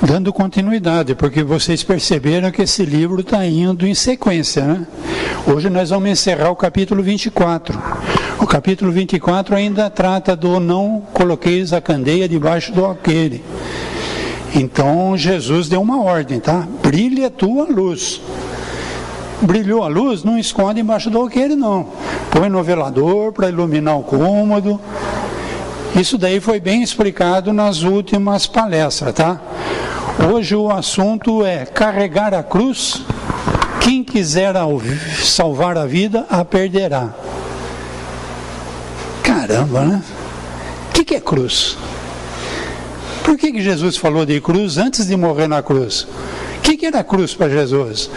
Dando continuidade, porque vocês perceberam que esse livro está indo em sequência, né? Hoje nós vamos encerrar o capítulo 24. O capítulo 24 ainda trata do não coloqueis a candeia debaixo do alqueire. Então Jesus deu uma ordem, tá? Brilhe a tua luz. Brilhou a luz, não esconde embaixo do alqueire, não. Põe no velador para iluminar o cômodo. Isso daí foi bem explicado nas últimas palestras, tá? Hoje o assunto é carregar a cruz. Quem quiser salvar a vida, a perderá. Caramba, né? O que é cruz? Por que Jesus falou de cruz antes de morrer na cruz? O que era cruz para Jesus?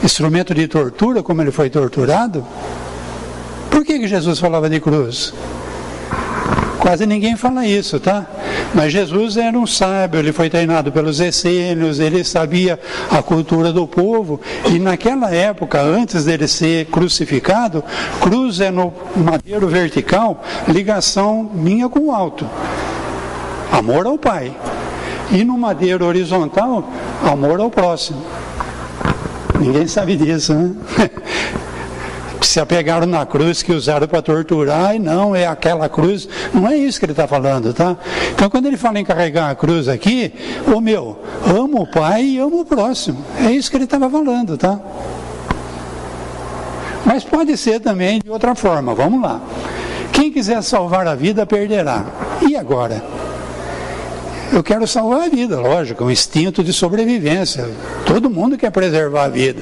Instrumento de tortura, como ele foi torturado? Por que Jesus falava de cruz? Quase ninguém fala isso, tá? Mas Jesus era um sábio, ele foi treinado pelos essênios, ele sabia a cultura do povo, e naquela época, antes dele ser crucificado, cruz é no madeiro vertical, ligação minha com o alto, amor ao Pai, e no madeiro horizontal, amor ao próximo. Ninguém sabe disso, né? Se apegaram na cruz que usaram para torturar, e não, é aquela cruz, não é isso que ele está falando, tá? Então quando ele fala em carregar a cruz aqui, amo o Pai e amo o próximo, é isso que ele estava falando, tá? Mas pode ser também de outra forma, vamos lá. Quem quiser salvar a vida, perderá. E agora? Eu quero salvar a vida, lógico, um instinto de sobrevivência. Todo mundo quer preservar a vida.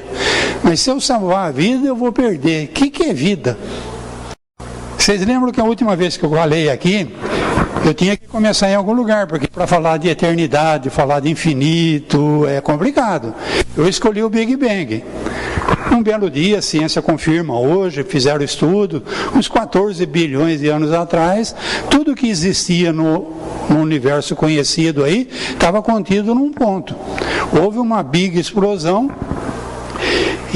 Mas se eu salvar a vida, eu vou perder. O que é vida? Vocês lembram que a última vez que eu falei aqui, eu tinha que começar em algum lugar, porque para falar de eternidade, falar de infinito, é complicado. Eu escolhi o Big Bang. Um belo dia, a ciência confirma hoje, fizeram estudo, uns 14 bilhões de anos atrás, tudo que existia no universo conhecido aí, estava contido num ponto. Houve uma big explosão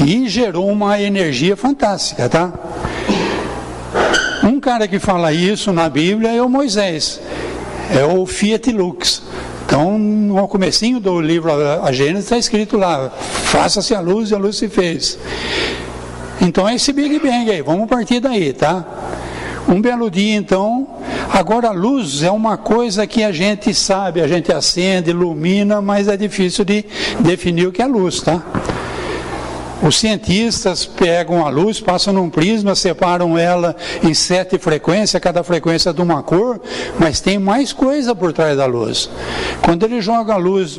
e gerou uma energia fantástica, tá? Um cara que fala isso na Bíblia é o Moisés, é o Fiat Lux. Então, no comecinho do livro A Gênesis está escrito lá, faça-se a luz e a luz se fez. Então é esse Big Bang aí, vamos partir daí, tá? Um belo dia então, agora a luz é uma coisa que a gente sabe, a gente acende, ilumina, mas é difícil de definir o que é luz, tá? Os cientistas pegam a luz, passam num prisma, separam ela em 7 frequências, cada frequência de uma cor, mas tem mais coisa por trás da luz. Quando ele joga a luz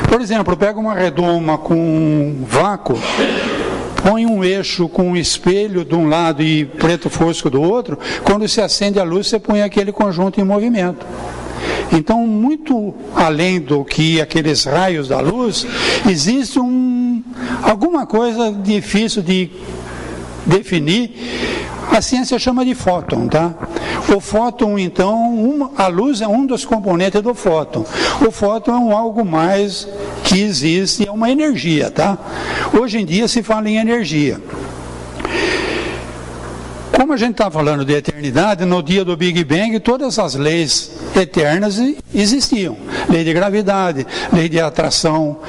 por exemplo, pega uma redoma com um vácuo, põe um eixo com um espelho de um lado e preto fosco do outro, quando se acende a luz, você põe aquele conjunto em movimento. Então, muito além do que aqueles raios da luz, existe alguma coisa difícil de definir. A ciência chama de fóton, tá? O fóton, então, a luz é um dos componentes do fóton. O fóton é algo mais que existe, é uma energia, tá? Hoje em dia se fala em energia. Como a gente está falando de eternidade, no dia do Big Bang, todas as leis eternas existiam. Lei de gravidade, lei de atração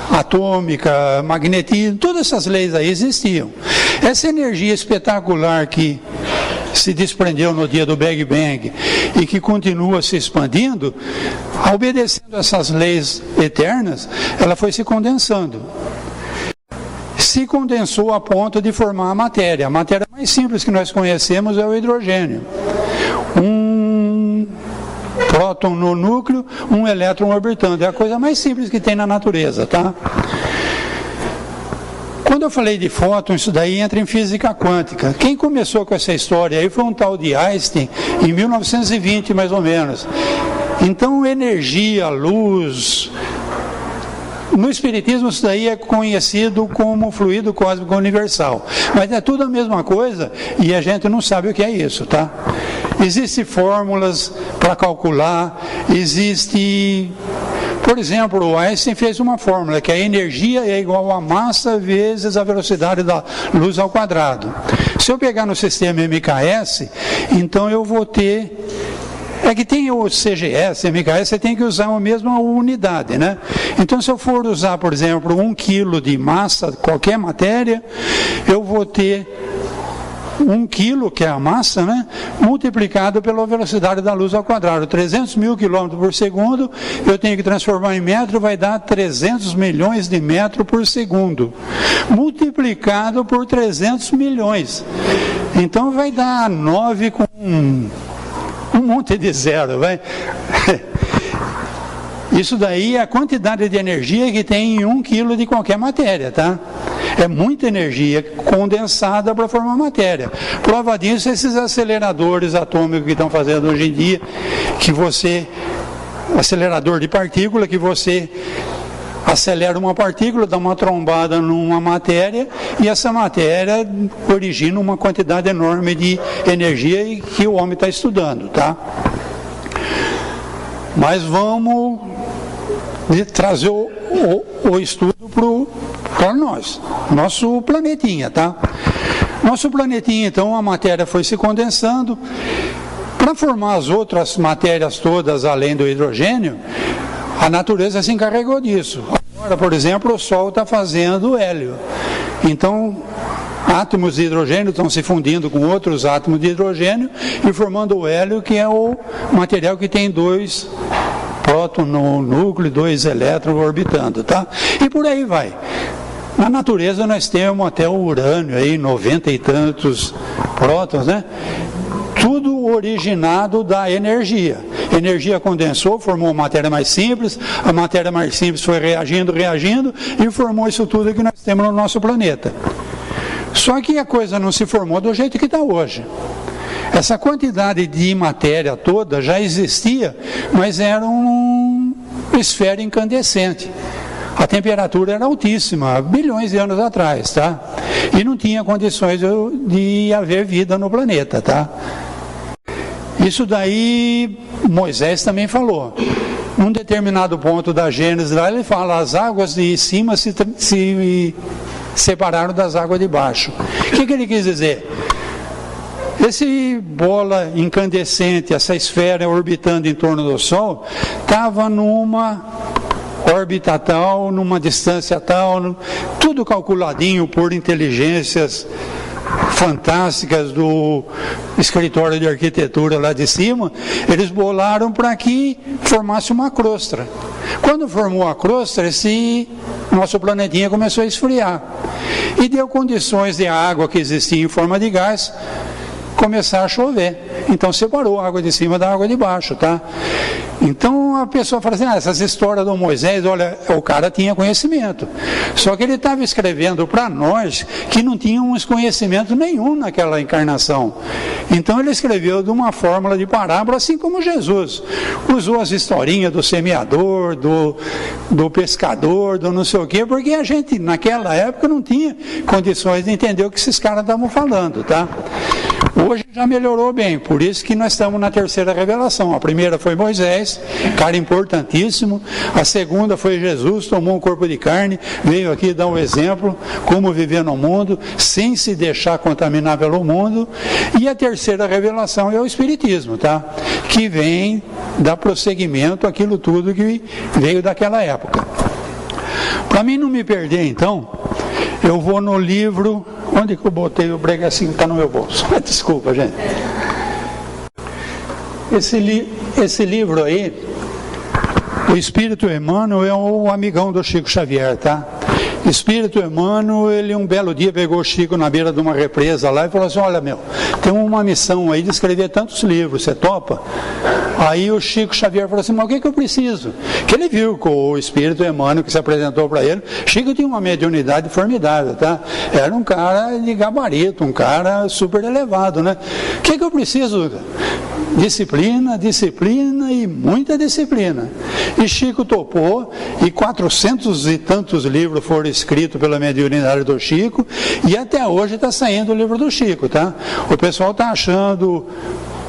atômica, magnetismo, todas essas leis aí existiam. Essa energia espetacular que se desprendeu no dia do Big Bang e que continua se expandindo, obedecendo essas leis eternas, ela foi se condensando. Se condensou a ponto de formar a matéria. A matéria mais simples que nós conhecemos é o hidrogênio. Um próton no núcleo, um elétron orbitando. É a coisa mais simples que tem na natureza, tá? Quando eu falei de fóton, isso daí entra em física quântica. Quem começou com essa história aí foi um tal de Einstein, em 1920 mais ou menos. Então, energia, luz... No Espiritismo isso daí é conhecido como fluido cósmico universal. Mas é tudo a mesma coisa e a gente não sabe o que é isso, tá? Existem fórmulas para calcular, por exemplo, o Einstein fez uma fórmula que a energia é igual a massa vezes a velocidade da luz ao quadrado. Se eu pegar no sistema MKS, então eu vou ter É que tem o CGS, MKS, você tem que usar a mesma unidade, né? Então, se eu for usar, por exemplo, 1 quilo de massa, qualquer matéria, eu vou ter 1 quilo, que é a massa, né, multiplicado pela velocidade da luz ao quadrado. 300 mil quilômetros por segundo, eu tenho que transformar em metro, vai dar 300 milhões de metros por segundo. Multiplicado por 300 milhões. Então vai dar 9 com um monte de zero, vai. Isso daí é a quantidade de energia que tem em 1 quilo de qualquer matéria, tá? É muita energia condensada para formar matéria. Prova disso é esses aceleradores atômicos que estão fazendo hoje em dia, acelerador de partícula, que você acelera uma partícula, dá uma trombada numa matéria, e essa matéria origina uma quantidade enorme de energia que o homem está estudando, tá? Mas vamos trazer o estudo para nós, nosso planetinha, tá? Nosso planetinha, então, a matéria foi se condensando. Para formar as outras matérias todas, além do hidrogênio, a natureza se encarregou disso. Agora, por exemplo, o Sol está fazendo hélio. Então, átomos de hidrogênio estão se fundindo com outros átomos de hidrogênio e formando o hélio, que é o material que tem 2 prótons no núcleo e 2 elétrons orbitando, tá? E por aí vai. Na natureza nós temos até o urânio aí, 90 e tantos prótons, né? Tudo originado da energia. Energia condensou, formou matéria mais simples, a matéria mais simples foi reagindo e formou isso tudo que nós temos no nosso planeta. Só que a coisa não se formou do jeito que está hoje. Essa quantidade de matéria toda já existia, mas era uma esfera incandescente. A temperatura era altíssima, há bilhões de anos atrás, tá? E não tinha condições de haver vida no planeta, tá? Isso daí Moisés também falou. Num determinado ponto da Gênesis, lá ele fala, as águas de cima se separaram das águas de baixo. O que ele quis dizer? Esse bola incandescente, essa esfera orbitando em torno do Sol, estava numa órbita tal, numa distância tal, tudo calculadinho por inteligências fantásticas do escritório de arquitetura lá de cima. Eles bolaram para que formasse uma crosta. Quando formou a crosta, esse nosso planetinha começou a esfriar e deu condições de a água que existia em forma de gás começar a chover. Então separou a água de cima da água de baixo, tá? Então a pessoa fala assim, essas histórias do Moisés, olha, o cara tinha conhecimento. Só que ele estava escrevendo para nós que não tínhamos conhecimento nenhum naquela encarnação. Então ele escreveu de uma fórmula de parábola, assim como Jesus. Usou as historinhas do semeador, do pescador, do não sei o quê, porque a gente naquela época não tinha condições de entender o que esses caras estavam falando, tá? Hoje já melhorou bem, por isso que nós estamos na terceira revelação. A primeira foi Moisés, cara importantíssimo. A segunda foi Jesus, tomou um corpo de carne, veio aqui dar um exemplo, como viver no mundo, sem se deixar contaminar pelo mundo. E a terceira revelação é o Espiritismo, tá? Que vem dar prosseguimento àquilo tudo que veio daquela época. Para mim não me perder, então, eu vou no livro... Onde que eu botei o bregacinho? Está no meu bolso. Desculpa, gente. Esse livro aí, o Espírito Emmanuel é o amigão do Chico Xavier, tá? Espírito Emmanuel, ele um belo dia pegou o Chico na beira de uma represa lá e falou assim, olha meu, tem uma missão aí de escrever tantos livros, você topa? Aí o Chico Xavier falou assim, mas o que eu preciso? Que ele viu com o Espírito Emmanuel que se apresentou para ele. Chico tinha uma mediunidade formidável, tá? Era um cara de gabarito, um cara super elevado, né? O que eu preciso? Disciplina, disciplina e muita disciplina. E Chico topou, e 400 e tantos livros foram escritos pela mediunidade do Chico, e até hoje está saindo o livro do Chico, tá? O pessoal está achando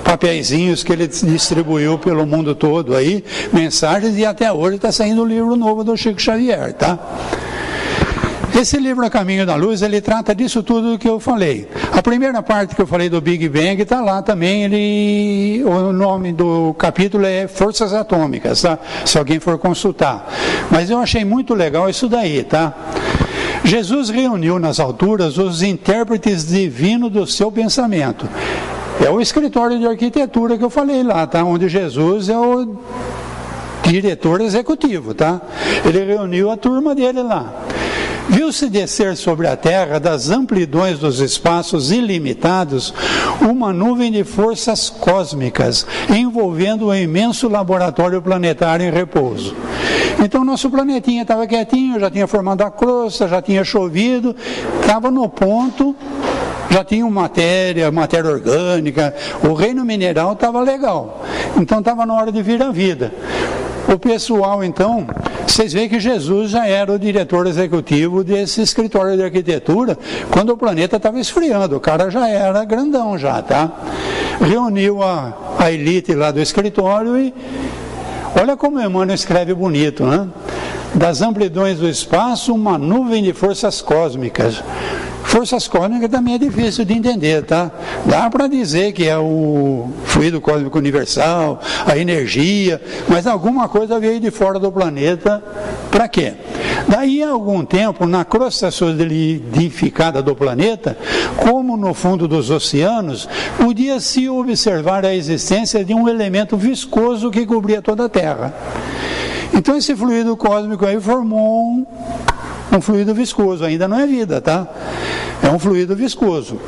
papeizinhos que ele distribuiu pelo mundo todo aí, mensagens, e até hoje está saindo o livro novo do Chico Xavier, tá? Esse livro A Caminho da Luz, ele trata disso tudo que eu falei. A primeira parte que eu falei do Big Bang está lá também, o nome do capítulo é Forças Atômicas, tá? Se alguém for consultar. Mas eu achei muito legal isso daí, tá? Jesus reuniu nas alturas os intérpretes divinos do seu pensamento. É o escritório de arquitetura que eu falei lá, tá? Onde Jesus é o diretor executivo, tá? Ele reuniu a turma dele lá. Viu-se descer sobre a terra, das amplidões dos espaços ilimitados, uma nuvem de forças cósmicas, envolvendo um imenso laboratório planetário em repouso. Então nosso planetinha estava quietinho, já tinha formado a crosta, já tinha chovido, estava no ponto, já tinha matéria orgânica, o reino mineral estava legal. Então estava na hora de vir a vida. O pessoal, então, vocês veem que Jesus já era o diretor executivo desse escritório de arquitetura quando o planeta estava esfriando, o cara já era grandão já, tá? Reuniu a elite lá do escritório e olha como o Emmanuel escreve bonito, né? Das amplidões do espaço, uma nuvem de forças cósmicas. Forças cósmicas também é difícil de entender, tá? Dá para dizer que é o fluido cósmico universal, a energia, mas alguma coisa veio de fora do planeta, para quê? Daí a algum tempo, na crosta solidificada do planeta, como no fundo dos oceanos, podia-se observar a existência de um elemento viscoso que cobria toda a Terra. Então esse fluido cósmico aí formou um fluido viscoso, ainda não é vida, tá? É um fluido viscoso.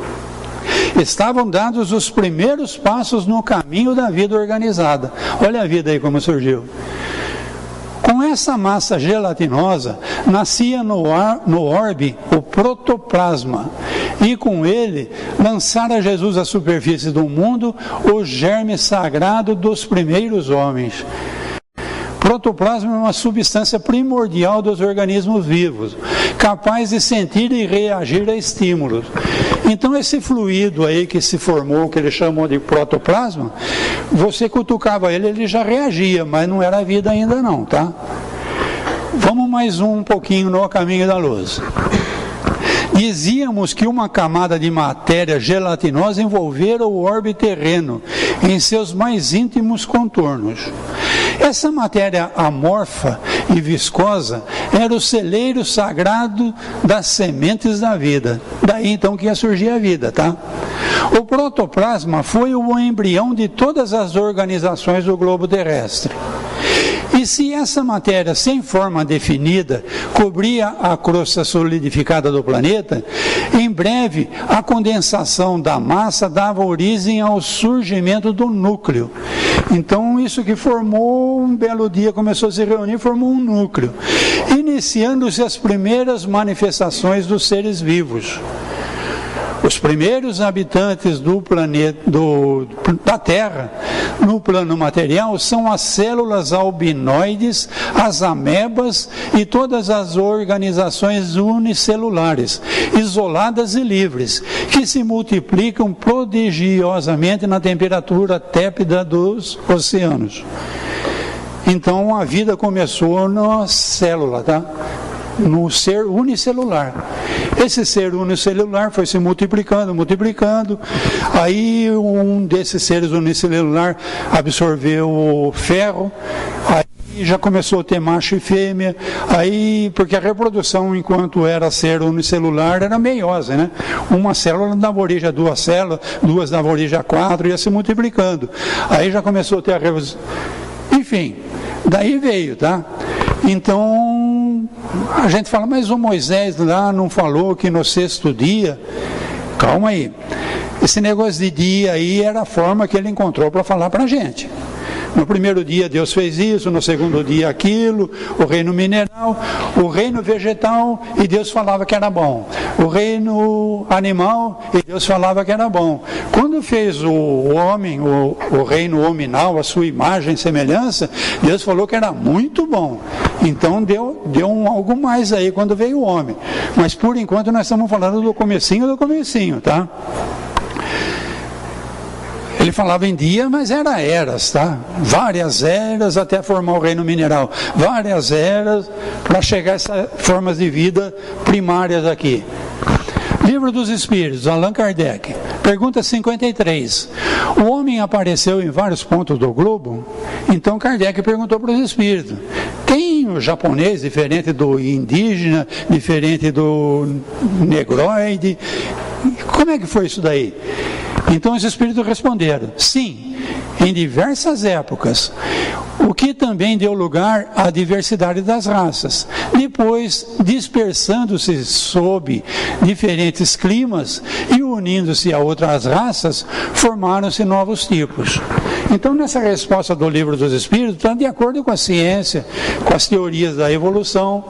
Estavam dados os primeiros passos no caminho da vida organizada. Olha a vida aí como surgiu. Com essa massa gelatinosa, nascia no orbe o protoplasma, e com ele lançara Jesus à superfície do mundo o germe sagrado dos primeiros homens. Protoplasma é uma substância primordial dos organismos vivos, capaz de sentir e reagir a estímulos. Então esse fluido aí que se formou, que eles chamam de protoplasma, você cutucava ele já reagia, mas não era vida ainda não, tá? Vamos mais um pouquinho no caminho da luz. Dizíamos que uma camada de matéria gelatinosa envolvera o orbe terreno em seus mais íntimos contornos. Essa matéria amorfa e viscosa era o celeiro sagrado das sementes da vida. Daí então que ia surgir a vida, tá? O protoplasma foi o embrião de todas as organizações do globo terrestre. E se essa matéria sem forma definida cobria a crosta solidificada do planeta, em breve a condensação da massa dava origem ao surgimento do núcleo. Então isso que formou, um belo dia começou a se reunir, formou um núcleo, iniciando-se as primeiras manifestações dos seres vivos. Os primeiros habitantes do planeta, da Terra, no plano material, são as células albinoides, as amebas e todas as organizações unicelulares, isoladas e livres, que se multiplicam prodigiosamente na temperatura tépida dos oceanos. Então a vida começou na célula, tá? No ser unicelular. Esse ser unicelular foi se multiplicando, aí um desses seres unicelular absorveu o ferro, aí já começou a ter macho e fêmea, aí, porque a reprodução enquanto era ser unicelular era meiose, né? Uma célula dava origem a duas células, duas dava origem a quatro, ia se multiplicando, aí já começou a ter a reprodução, enfim, daí veio, tá? Então, a gente fala, mas o Moisés lá não falou que no sexto dia, calma aí, esse negócio de dia aí era a forma que ele encontrou para falar para a gente. No primeiro dia Deus fez isso, no segundo dia aquilo, o reino mineral, o reino vegetal, e Deus falava que era bom. O reino animal, e Deus falava que era bom. Quando fez o homem, o reino hominal, a sua imagem e semelhança, Deus falou que era muito bom. Então deu algo mais aí quando veio o homem. Mas por enquanto nós estamos falando do comecinho, tá? Ele falava em dia, mas era eras, tá? Várias eras até formar o reino mineral. Várias eras para chegar a essas formas de vida primárias aqui. Livro dos Espíritos, Allan Kardec. Pergunta 53. O homem apareceu em vários pontos do globo? Então Kardec perguntou para os espíritos. Tem o japonês diferente do indígena, diferente do negroide? Como é que foi isso daí? Então os espíritos responderam, sim, em diversas épocas, o que também deu lugar à diversidade das raças. Depois, dispersando-se sob diferentes climas e unindo-se a outras raças, formaram-se novos tipos. Então, nessa resposta do Livro dos Espíritos, está de acordo com a ciência, com as teorias da evolução.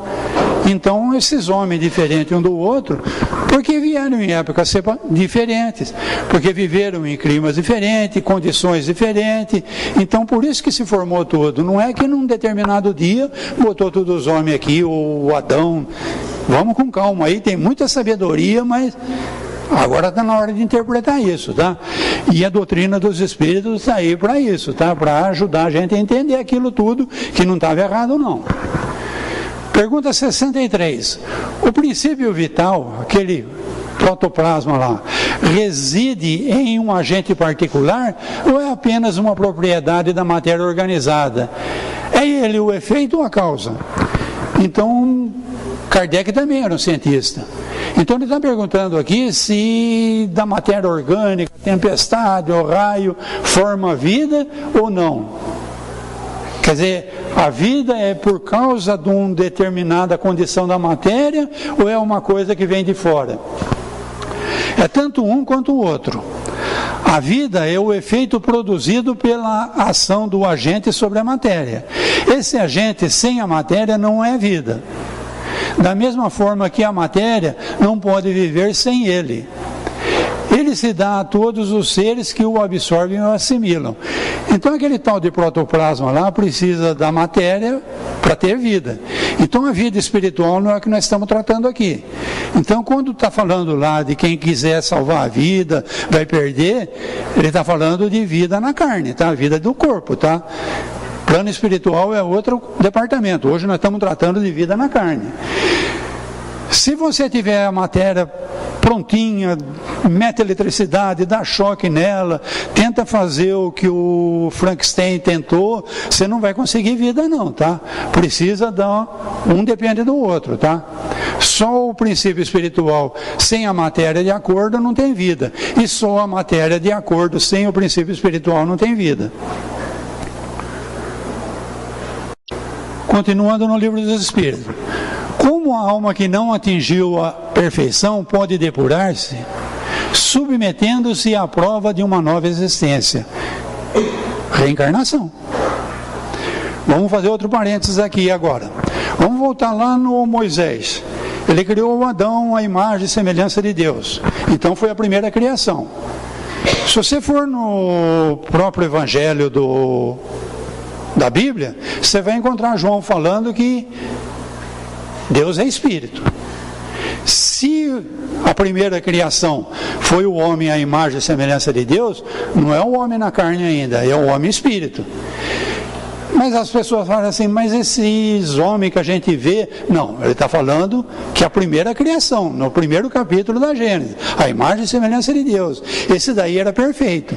Então, esses homens diferentes um do outro, porque vieram em épocas diferentes, porque viveram em climas diferentes, condições diferentes. Então, por isso que se formou tudo. Não é que num determinado dia botou todos os homens aqui, o Adão. Vamos com calma aí, tem muita sabedoria, mas agora está na hora de interpretar isso, tá? E a doutrina dos Espíritos está aí para isso, tá? Para ajudar a gente a entender aquilo tudo, que não estava errado não. Pergunta 63. O princípio vital, aquele protoplasma lá, reside em um agente particular ou é apenas uma propriedade da matéria organizada? É ele o efeito ou a causa? Então, Kardec também era um cientista. Então ele está perguntando aqui se da matéria orgânica, tempestade ou raio, forma vida ou não. Quer dizer, a vida é por causa de uma determinada condição da matéria ou é uma coisa que vem de fora? É tanto um quanto o outro. A vida é o efeito produzido pela ação do agente sobre a matéria. Esse agente sem a matéria não é vida. Da mesma forma que a matéria não pode viver sem ele. Ele se dá a todos os seres que o absorvem ou assimilam. Então aquele tal de protoplasma lá precisa da matéria para ter vida. Então a vida espiritual não é o que nós estamos tratando aqui. Então quando está falando lá de quem quiser salvar a vida, vai perder, ele está falando de vida na carne, tá? A vida do corpo, tá? Plano espiritual é outro departamento. Hoje nós estamos tratando de vida na carne. Se você tiver a matéria prontinha, mete eletricidade, dá choque nela, tenta fazer o que o Frankenstein tentou, você não vai conseguir vida não, tá? Precisa dar, um depende do outro, tá? Só o princípio espiritual sem a matéria de acordo não tem vida. E só a matéria de acordo sem o princípio espiritual não tem vida. Continuando no Livro dos Espíritos. Como a alma que não atingiu a perfeição pode depurar-se, submetendo-se à prova de uma nova existência? Reencarnação. Vamos fazer outro parênteses aqui agora. Vamos voltar lá no Moisés. Ele criou o Adão à imagem e semelhança de Deus. Então foi a primeira criação. Se você for no próprio Evangelho da Bíblia, você vai encontrar João falando que Deus é Espírito. Se a primeira criação foi o homem à imagem e semelhança de Deus, não é o homem na carne ainda, é o homem Espírito. Mas as pessoas falam assim, mas esses homens que a gente vê... Não, ele está falando que a primeira criação, no primeiro capítulo da Gênesis, a imagem e semelhança de Deus. Esse daí era perfeito.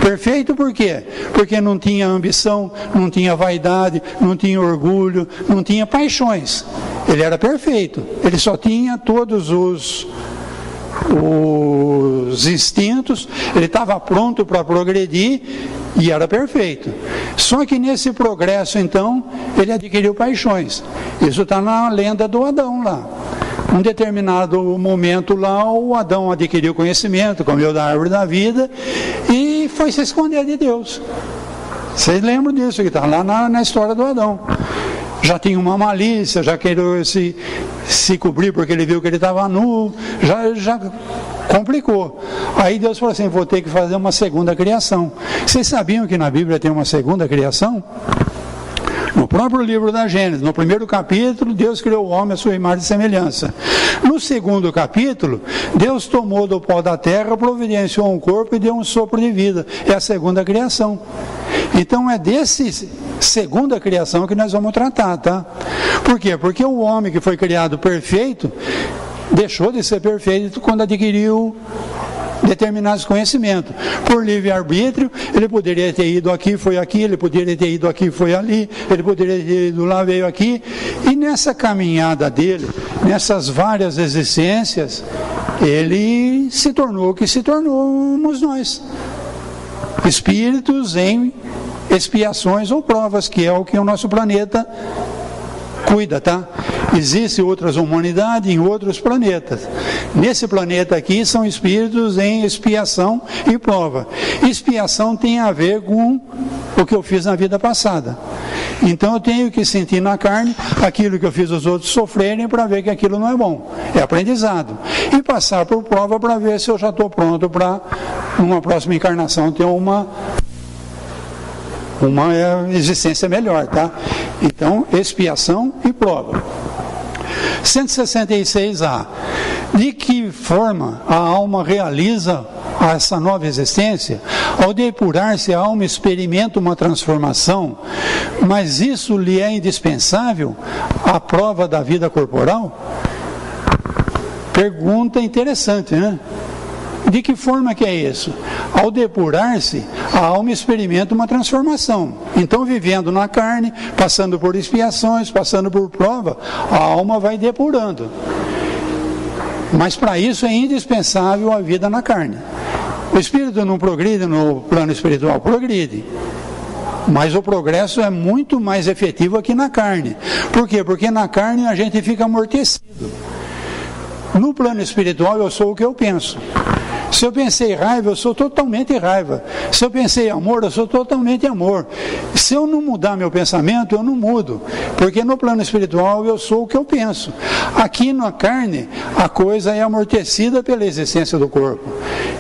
Perfeito por quê? Porque não tinha ambição, não tinha vaidade, não tinha orgulho, não tinha paixões. Ele era perfeito. Ele só tinha todos os instintos, ele estava pronto para progredir e era perfeito. Só que nesse progresso, então, ele adquiriu paixões. Isso está na lenda do Adão lá. Um determinado momento lá, o Adão adquiriu conhecimento, comeu da árvore da vida e foi se esconder de Deus. Vocês lembram disso, que está lá na história do Adão. Já tinha uma malícia, já queria se cobrir porque ele viu que ele estava nu, já complicou. Aí Deus falou assim, vou ter que fazer uma segunda criação. Vocês sabiam que na Bíblia tem uma segunda criação? No próprio livro da Gênesis, no primeiro capítulo, Deus criou o homem à sua imagem e semelhança. No segundo capítulo, Deus tomou do pó da terra, providenciou um corpo e deu um sopro de vida. É a segunda criação. Então é desse segunda criação que nós vamos tratar, tá? Por quê? Porque o homem que foi criado perfeito, deixou de ser perfeito quando adquiriu determinados conhecimentos. Por livre-arbítrio, ele poderia ter ido aqui, foi aqui, ele poderia ter ido aqui, foi ali, ele poderia ter ido lá, veio aqui. E nessa caminhada dele, nessas várias existências, ele se tornou o que se tornamos nós. Espíritos em expiações ou provas, que é o que o nosso planeta cuida, tá? Existem outras humanidades em outros planetas. Nesse planeta aqui são espíritos em expiação e prova. Expiação tem a ver com o que eu fiz na vida passada. Então eu tenho que sentir na carne aquilo que eu fiz os outros sofrerem para ver que aquilo não é bom. É aprendizado. E passar por prova para ver se eu já estou pronto para, numa próxima encarnação, ter uma existência melhor, tá? Então, expiação e prova. 166A. De que forma a alma realiza essa nova existência? Ao depurar-se, a alma experimenta uma transformação, mas isso lhe é indispensável à prova da vida corporal? Pergunta interessante, né? De que forma que é isso? Ao depurar-se, a alma experimenta uma transformação. Então, vivendo na carne, passando por expiações, passando por prova, a alma vai depurando. Mas para isso é indispensável a vida na carne. O espírito não progride no plano espiritual? Progride. Mas o progresso é muito mais efetivo aqui na carne. Por quê? Porque na carne a gente fica amortecido. No plano espiritual eu sou o que eu penso. Se eu pensei raiva, eu sou totalmente raiva. Se eu pensei amor, eu sou totalmente amor. Se eu não mudar meu pensamento, eu não mudo. Porque no plano espiritual eu sou o que eu penso. Aqui na carne, a coisa é amortecida pela existência do corpo.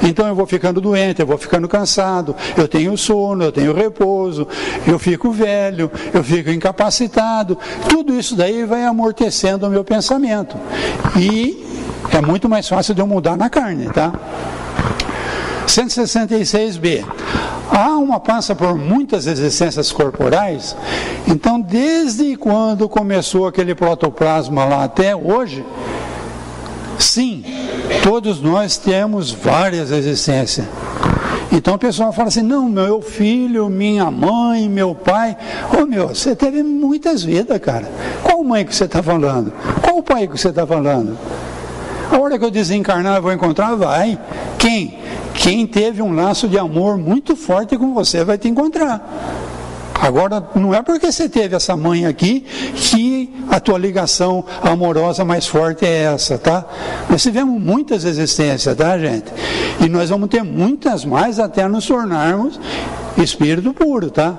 Então eu vou ficando doente, eu vou ficando cansado, eu tenho sono, eu tenho repouso, eu fico velho, eu fico incapacitado. Tudo isso daí vai amortecendo o meu pensamento. E é muito mais fácil de eu mudar na carne, tá? 166b. A alma passa por muitas existências corporais, então desde quando começou aquele protoplasma lá até hoje, sim, todos nós temos várias existências. Então o pessoal fala assim, não, meu filho, minha mãe, meu pai. Ô meu, você teve muitas vidas, cara. Qual mãe que você está falando? Qual pai que você está falando? A hora que eu desencarnar eu vou encontrar? Vai. Quem? Quem teve um laço de amor muito forte com você vai te encontrar. Agora, não é porque você teve essa mãe aqui que a tua ligação amorosa mais forte é essa, tá? Nós tivemos muitas existências, tá, gente? E nós vamos ter muitas mais até nos tornarmos espírito puro, tá?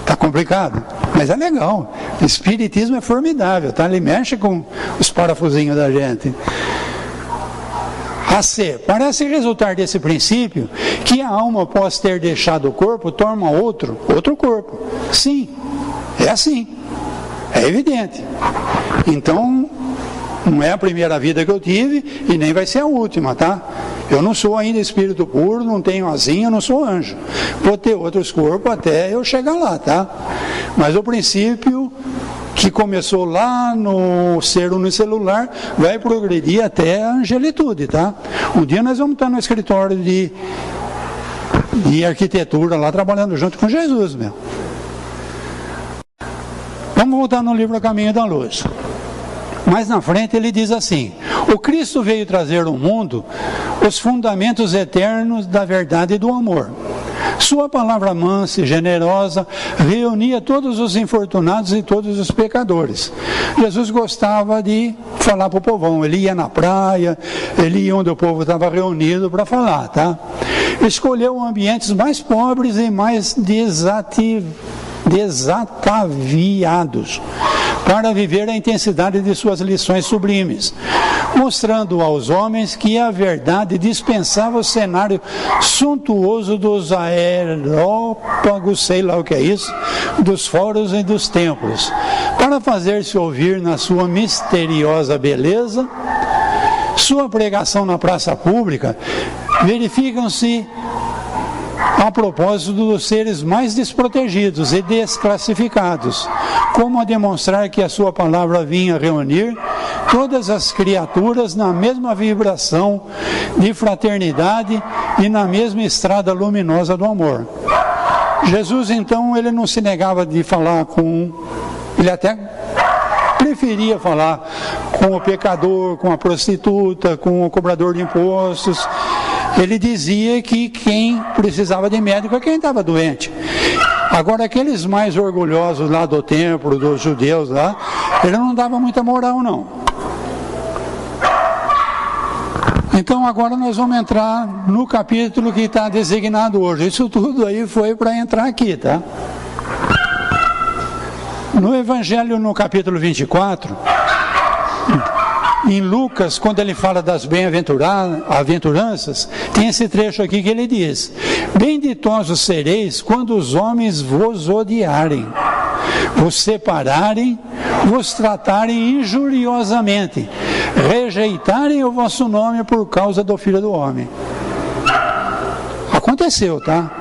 Tá complicado? Mas é legal. O espiritismo é formidável, tá? Ele mexe com os parafusinhos da gente. AC. Parece resultar desse princípio que a alma, após ter deixado o corpo, torna outro corpo. Sim, é assim. É evidente. Então, não é a primeira vida que eu tive e nem vai ser a última, tá? Eu não sou ainda espírito puro, não tenho asinha, não sou anjo. Vou ter outros corpos até eu chegar lá, tá? Mas o princípio que começou lá no ser unicelular vai progredir até a angelitude, tá? Um dia nós vamos estar no escritório de arquitetura lá trabalhando junto com Jesus, meu. Vamos voltar no livro A Caminho da Luz. Mais na frente ele diz assim: o Cristo veio trazer ao mundo os fundamentos eternos da verdade e do amor. Sua palavra mansa e generosa reunia todos os infortunados e todos os pecadores. Jesus gostava de falar para o povão. Ele ia na praia, ele ia onde o povo estava reunido para falar, tá? Escolheu ambientes mais pobres e mais desataviados para viver a intensidade de suas lições sublimes, mostrando aos homens que a verdade dispensava o cenário suntuoso dos aerópagos, sei lá o que é isso, dos fóruns e dos templos, para fazer-se ouvir na sua misteriosa beleza. Sua pregação na praça pública verificam-se a propósito dos seres mais desprotegidos e desclassificados, como a demonstrar que a sua palavra vinha reunir todas as criaturas na mesma vibração de fraternidade e na mesma estrada luminosa do amor. Jesus, então, ele não se negava de falar com... Ele até preferia falar com o pecador, com a prostituta, com o cobrador de impostos. Ele dizia que quem precisava de médico é quem estava doente. Agora, aqueles mais orgulhosos lá do templo, dos judeus lá, ele não dava muita moral, não. Então, agora nós vamos entrar no capítulo que está designado hoje. Isso tudo aí foi para entrar aqui, tá? No Evangelho, no capítulo 24, em Lucas, quando ele fala das bem-aventuranças, tem esse trecho aqui que ele diz: benditosos sereis quando os homens vos odiarem, vos separarem, vos tratarem injuriosamente, rejeitarem o vosso nome por causa do Filho do Homem. Aconteceu, tá?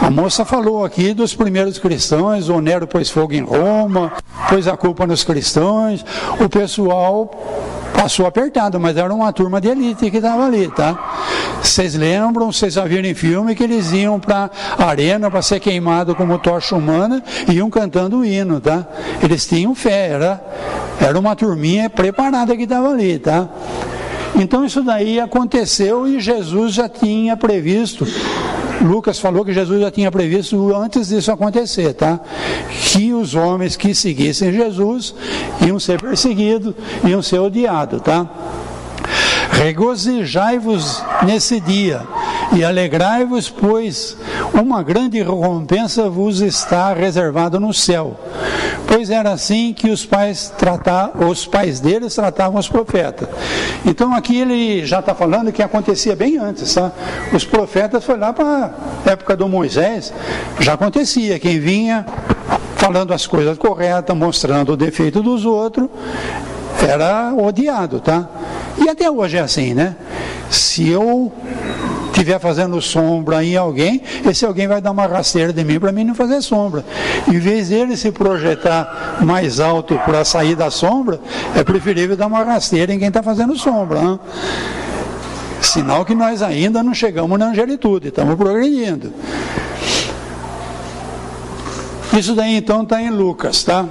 A moça falou aqui dos primeiros cristãos, o Nero pôs fogo em Roma, pôs a culpa nos cristãos, o pessoal passou apertado, mas era uma turma de elite que estava ali, tá? Vocês lembram, vocês já viram em filme que eles iam para a arena para ser queimado como tocha humana e iam cantando o hino, tá? Eles tinham fé, era uma turminha preparada que estava ali, tá? Então isso daí aconteceu e Jesus já tinha previsto. Lucas falou que Jesus já tinha previsto antes disso acontecer, tá? Que os homens que seguissem Jesus iam ser perseguidos, iam ser odiados, tá? Regozijai-vos nesse dia e alegrai-vos, pois uma grande recompensa vos está reservada no céu. Pois era assim que os pais deles tratavam os profetas. Então aqui ele já está falando que acontecia bem antes, tá? Os profetas foi lá para a época do Moisés, já acontecia. Quem vinha falando as coisas corretas, mostrando o defeito dos outros, era odiado, tá? E até hoje é assim, né? Se eu estiver fazendo sombra em alguém, esse alguém vai dar uma rasteira de mim para mim não fazer sombra. Em vez dele se projetar mais alto para sair da sombra, é preferível dar uma rasteira em quem está fazendo sombra, né? Sinal que nós ainda não chegamos na angelitude, estamos progredindo. Isso daí então está em Lucas, tá?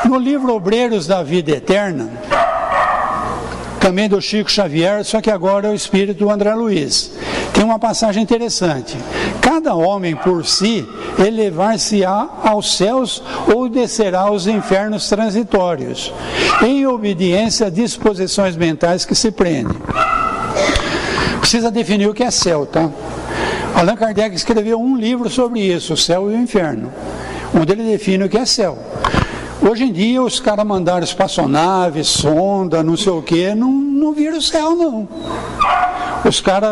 No livro Obreiros da Vida Eterna, também do Chico Xavier, só que agora é o espírito do André Luiz, tem uma passagem interessante: cada homem por si elevar-se-á aos céus ou descerá aos infernos transitórios, em obediência a disposições mentais que se prendem. Precisa definir o que é céu, tá? Allan Kardec escreveu um livro sobre isso, O Céu e o Inferno, onde ele define o que é céu. Hoje em dia os caras mandaram espaçonave, sonda, não sei o que, não viram o céu não. Os caras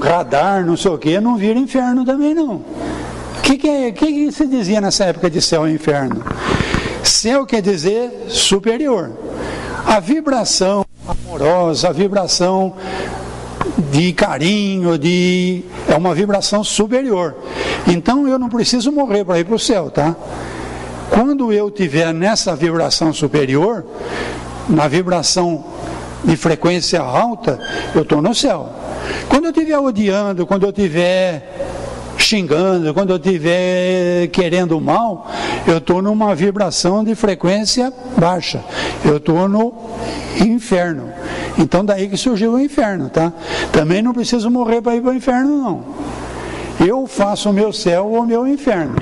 radar, não sei o que, não viram inferno também não. O que se dizia nessa época de céu e inferno? Céu quer dizer superior. A vibração amorosa, a vibração de carinho, é uma vibração superior. Então eu não preciso morrer para ir para o céu, tá? Quando eu estiver nessa vibração superior, na vibração de frequência alta, eu estou no céu. Quando eu estiver odiando, quando eu estiver xingando, quando eu estiver querendo mal, eu estou numa vibração de frequência baixa. Eu estou no inferno. Então daí que surgiu o inferno, tá? Também não preciso morrer para ir para o inferno, não. Eu faço o meu céu ou o meu inferno.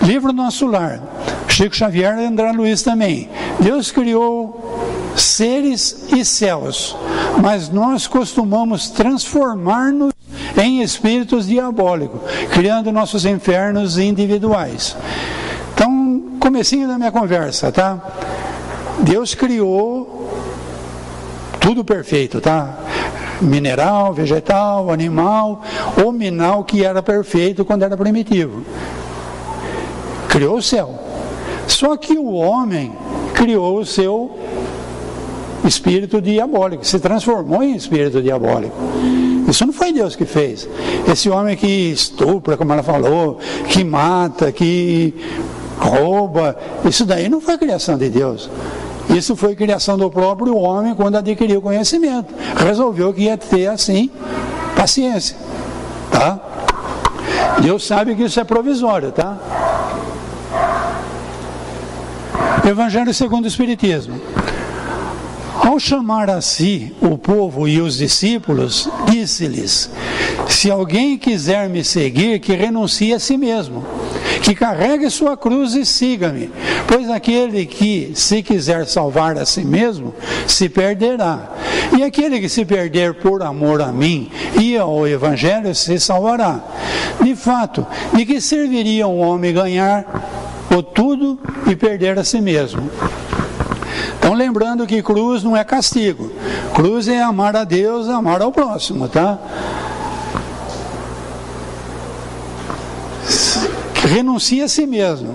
Livro Nosso Lar, Chico Xavier e André Luiz também. Deus criou seres e céus, mas nós costumamos transformar-nos em espíritos diabólicos, criando nossos infernos individuais. comecinho da minha conversa, tá? Deus criou tudo perfeito, tá? Mineral, vegetal, animal, o mineral que era perfeito quando era primitivo. Criou o céu. Só que o homem criou o seu espírito diabólico, se transformou em espírito diabólico. Isso não foi Deus que fez. Esse homem que estupra, como ela falou, que mata, que rouba, isso daí não foi criação de Deus. Isso foi criação do próprio homem quando adquiriu conhecimento. Resolveu que ia ter, assim, paciência. Tá? Deus sabe que isso é provisório, tá? Evangelho segundo o Espiritismo. Ao chamar a si o povo e os discípulos, disse-lhes: se alguém quiser me seguir, que renuncie a si mesmo, que carregue sua cruz e siga-me, pois aquele que se quiser salvar a si mesmo, se perderá, e aquele que se perder por amor a mim e ao Evangelho, se salvará. De fato, de que serviria um homem ganhar o tudo e perder a si mesmo? Então, lembrando que cruz não é castigo. Cruz é amar a Deus, amar ao próximo, tá? Renuncia a si mesmo.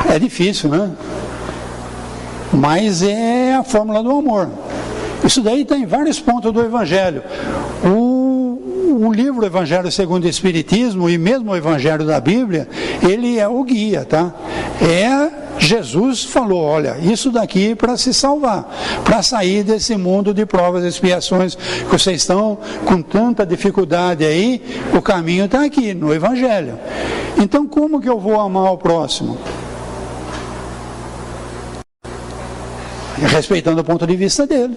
É difícil, né? Mas é a fórmula do amor. Isso daí está em vários pontos do Evangelho. O livro Evangelho segundo o Espiritismo e mesmo o Evangelho da Bíblia, ele é o guia, tá? Jesus falou, olha, isso daqui para se salvar, para sair desse mundo de provas e expiações que vocês estão com tanta dificuldade aí, o caminho está aqui, no Evangelho. Então, como que eu vou amar o próximo? Respeitando o ponto de vista dele.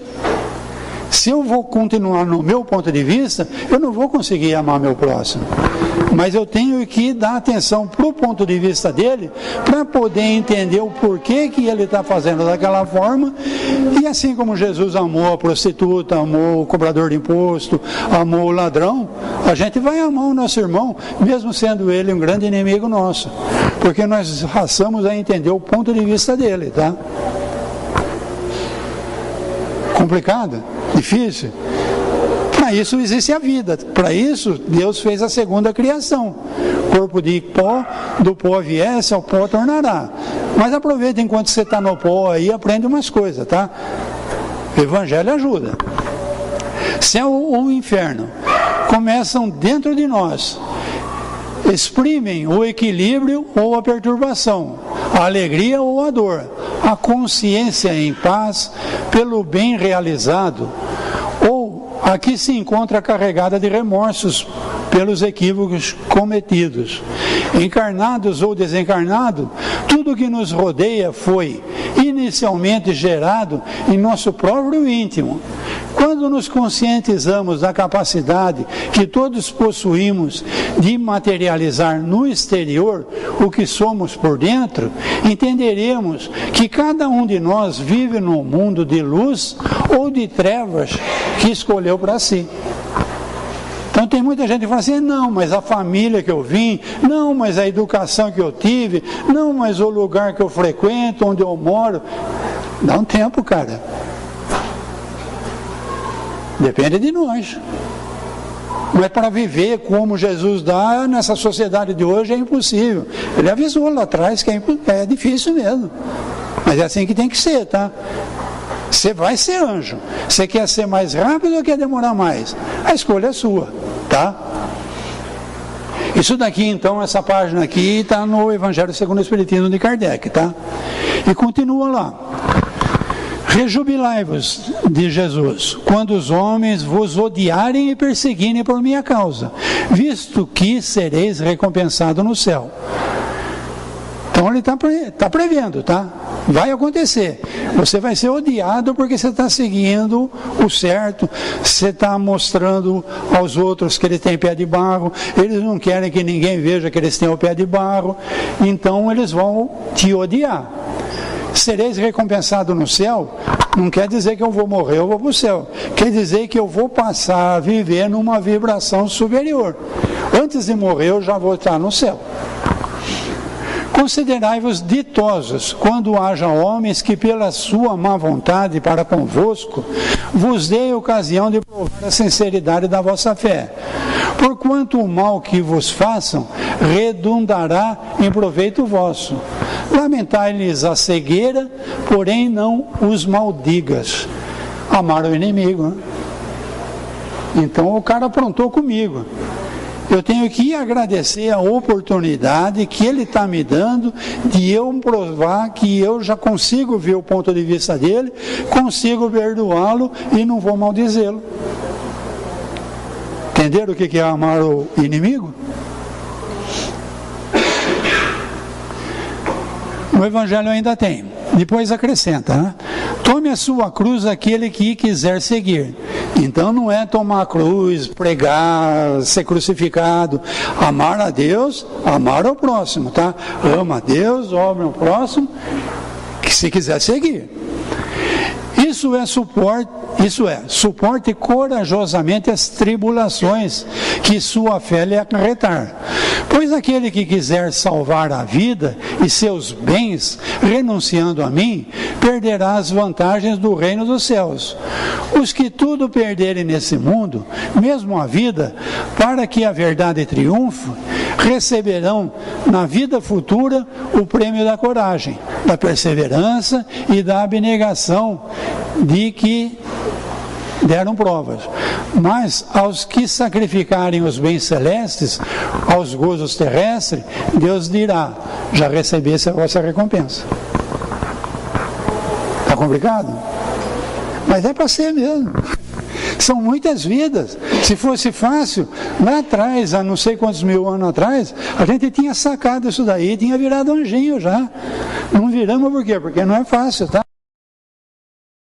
Se eu vou continuar no meu ponto de vista, eu não vou conseguir amar meu próximo. Mas eu tenho que dar atenção para o ponto de vista dele, para poder entender o porquê que ele está fazendo daquela forma. E assim como Jesus amou a prostituta, amou o cobrador de imposto, amou o ladrão, a gente vai amar o nosso irmão, mesmo sendo ele um grande inimigo nosso. Porque nós passamos a entender o ponto de vista dele, tá? Complicado? Difícil? Para isso existe a vida. Para isso Deus fez a segunda criação. Corpo de pó, do pó viesse, ao pó tornará. Mas aproveita enquanto você está no pó aí, aprende umas coisas, tá? O Evangelho ajuda. Céu ou inferno começam dentro de nós. Exprimem o equilíbrio ou a perturbação, a alegria ou a dor, a consciência em paz pelo bem realizado, ou a que se encontra carregada de remorsos pelos equívocos cometidos. Encarnados ou desencarnados, tudo que nos rodeia foi inicialmente gerado em nosso próprio íntimo. Quando nos conscientizamos da capacidade que todos possuímos de materializar no exterior o que somos por dentro, entenderemos que cada um de nós vive num mundo de luz ou de trevas que escolheu para si. Então tem muita gente que fala assim, não, mas a família que eu vim, não, mas a educação que eu tive, não, mas o lugar que eu frequento, onde eu moro. Dá um tempo, cara. Depende de nós. Mas para viver como Jesus dá nessa sociedade de hoje é impossível. Ele avisou lá atrás que é difícil mesmo. Mas é assim que tem que ser, tá? Você vai ser anjo. Você quer ser mais rápido ou quer demorar mais? A escolha é sua, tá? Isso daqui, então, essa página aqui está no Evangelho segundo o Espiritismo de Kardec, tá? E continua lá. Rejubilai-vos, de Jesus, quando os homens vos odiarem e perseguirem por minha causa, visto que sereis recompensados no céu. Então ele está prevendo, tá? Vai acontecer. Você vai ser odiado porque você está seguindo o certo, você está mostrando aos outros que eles têm pé de barro, eles não querem que ninguém veja que eles têm o pé de barro, então eles vão te odiar. Sereis recompensado no céu, não quer dizer que eu vou morrer, eu vou para o céu. Quer dizer que eu vou passar a viver numa vibração superior. Antes de morrer, eu já vou estar no céu. Considerai-vos ditosos, quando haja homens que pela sua má vontade para convosco, vos dê ocasião de provar a sinceridade da vossa fé. Porquanto o mal que vos façam, redundará em proveito vosso. Lamentai-lhes a cegueira, porém não os maldigas. Amar o inimigo, né? Então o cara aprontou comigo. Eu tenho que agradecer a oportunidade que ele está me dando de eu provar que eu já consigo ver o ponto de vista dele, consigo perdoá-lo e não vou maldizê-lo. Entenderam o que é amar o inimigo? O Evangelho ainda tem. Depois acrescenta, né? Tome a sua cruz aquele que quiser seguir. Então não é tomar a cruz, pregar, ser crucificado. Amar a Deus, amar ao próximo, tá? Ama a Deus, ama ao próximo, que se quiser seguir. Isso é, suporte corajosamente as tribulações que sua fé lhe acarretar. Pois aquele que quiser salvar a vida e seus bens, renunciando a mim, perderá as vantagens do reino dos céus. Os que tudo perderem nesse mundo, mesmo a vida, para que a verdade triunfe, receberão na vida futura o prêmio da coragem, da perseverança e da abnegação de que deram provas. Mas aos que sacrificarem os bens celestes, aos gozos terrestres, Deus dirá: já recebeste a vossa recompensa. Está complicado? Mas é para ser mesmo. São muitas vidas. Se fosse fácil, lá atrás, há não sei quantos mil anos atrás, a gente tinha sacado isso daí, tinha virado anjinho já. Não viramos por quê? Porque não é fácil, tá?